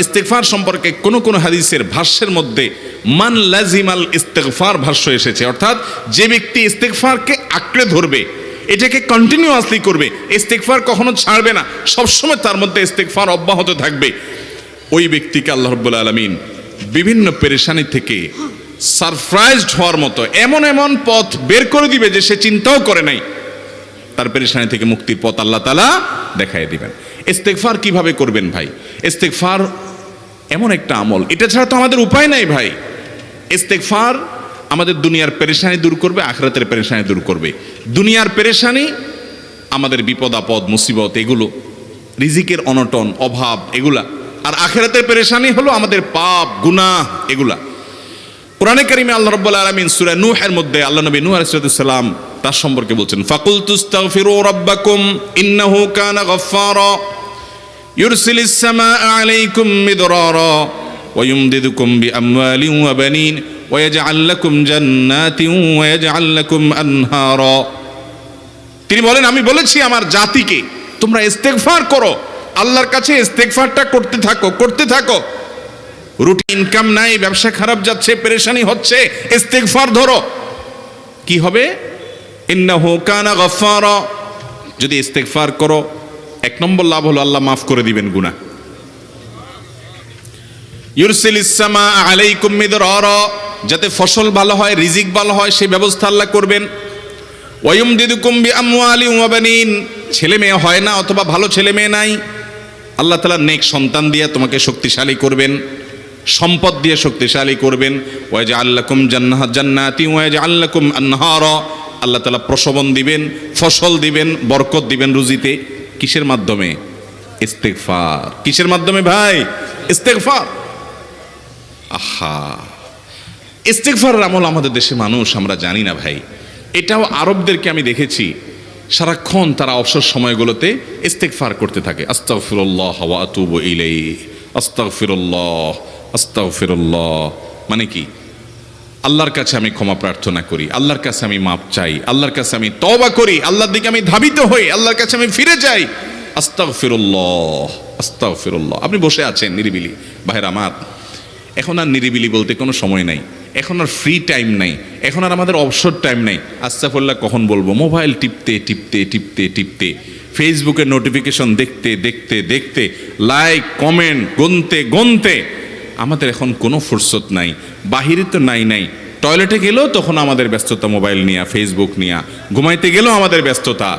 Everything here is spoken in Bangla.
ইস্তেগফার সম্পর্কে কোন হাদিসের ভাষ্যের মধ্যে মান লাজিমাল ইস্তেগফার ভাষ্য এসেছে, অর্থাৎ যে ব্যক্তি ইস্তেগফারকে আঁকড়ে ধরবে, এটাকে কন্টিনিউয়াসলি করবে, ইস্তেগফার কখনো ছাড়বে না, সবসময় তার মধ্যে ইস্তেগফার অব্যাহত থাকবে, ওই ব্যক্তিকে আল্লাহ রাব্বুল আলামিন বিভিন্ন পেরেশানি থেকে সারপ্রাইজড হওয়ার মতো এমন এমন পথ বের করে দিবে যে সে চিন্তাও করে নাই, তার পেরেশানি থেকে মুক্তির পথ আল্লাহ তাআলা দেখায় দিবেন। ইস্তেগফার কিভাবে করবেন ভাই? ইস্তেগফার এমন একটা আমল, এটা ছাড়া তো আমাদের উপায় নাই ভাই। ইস্তেগফার আমাদের দুনিয়ার পেরেশানি দূর করবে, আখিরাতের পেরেশানি দূর করবে। দুনিয়ার পেরেশানি আমাদের বিপদ আপদ মুসিবত, এগুলো রিজিকের অনটন অভাব এগুলা, আর আখিরাতের পেরেশানি হলো আমাদের পাপ গুনাহ এগুলা। কোরআনে কারিমে আল্লাহ রাব্বুল আলামিন সূরা নূহের মধ্যে আল্লাহ নবী নূহ আলাইহিস সালাম তার সম্পর্কে বলছেন, ফাকুলতুস্তাগফিরু রাব্বাকুম ইন্নাহু কানা গাফফারা ইউরসিলিস সামাআ আলাইকুম মিদরারা ওয়া ইউমদিদুকুম বিআমওয়ালিন ওয়া বানিন ওয়া ইয়াজআল লাকুম জান্নাতিন ওয়া ইয়াজআল লাকুম আনহারা। তিনি বলেন, আমি বলেছি আমার জাতিকে তোমরা ইস্তেগফার করো, আল্লাহর কাছে ইস্তেগফারটা করতে থাকো। রুটি ইনকাম নাই, ব্যবসা খারাপ যাচ্ছে, পেরেশানি হচ্ছে, ইস্তেগফার ধরো, কি হবে? ইন্নাহু কানা গাফফারা। যদি ইস্তেগফার করো, এক নম্বর লাভ হলো আল্লাহ মাফ করে দিবেন গুনাহ। ইউরসিলিস সামাআ আলাইকুম মিদরারা, যাতে ফসল ভালো হয়, রিজিক ভালো হয়, সেই ব্যবস্থা আল্লাহ করবেন। ওয়া ইউমদিদুকুম বিআমওয়ালিন ওয়া বানিন, ছেলে মেয়ে হয় না অথবা ভালো ছেলে মেয়ে নাই, আল্লাহ তাআলা নেক সন্তান দিয়ে তোমাকে শক্তিশালী করবেন, সম্পদ দিয়ে শক্তিশালী করবেন। ওয়া ইয়াজআল লাকুম জান্নাতিন ওয়া ইয়াজআল লাকুম আনহারা, আল্লাহ তাআলা প্রসবন দিবেন, ফসল দিবেন, বরকত দিবেন রুজিতে। কিসের মাধ্যমে? ইস্তেগফার। কিসের মাধ্যমে ভাই? ইস্তেগফার। আহা, ইস্তেগফারের আমল আমাদের দেশে মানুষ আমরা জানি না ভাই। এটাও আরবদেরকে আমি দেখেছি, সারাক্ষণ তারা অবসর সময়গুলোতে ইস্তেগফার করতে থাকে, আস্তাগফিরুল্লাহ ওয়া আতুবু ইলাইহি, আস্তাগফিরুল্লাহ আস্তাগফিরুল্লাহ। মানে কি? আল্লাহর কাছে আমি ক্ষমা প্রার্থনা করি, আল্লাহর কাছে আমি মাপ চাই, আল্লাহর কাছে আমি তওবা করি, আল্লাহর দিকে আমি ধাবিত হই, আল্লাহর কাছে আমি ফিরে যাই, আস্তাগফিরুল্লাহ আস্তাগফিরুল্লাহ। আপনি বসে আছেন নিরিবিলি, ভাইরা আমার, এখন আর নিরিবিলি বলতে কোনো সময় নাই, এখন আর ফ্রি টাইম নাই, এখন আর আমাদের অবসর টাইম নাই। আস্তাগফিরুল্লাহ কখন বলবো? মোবাইল টিপতে টিপতে টিপতে টিপতে, ফেসবুকের নোটিফিকেশন দেখতে দেখতে দেখতে, লাইক কমেন্ট গুনতে গুনতে আমাদের এখন কোনো ফুরসত নাই। বাহিরে তো নাই, টয়লেটে গেলেও তখন আমাদের ব্যস্ততা মোবাইল নিয়ে, ফেসবুক নিয়ে, ঘুমাইতে গেলেও আমাদের ব্যস্ততা।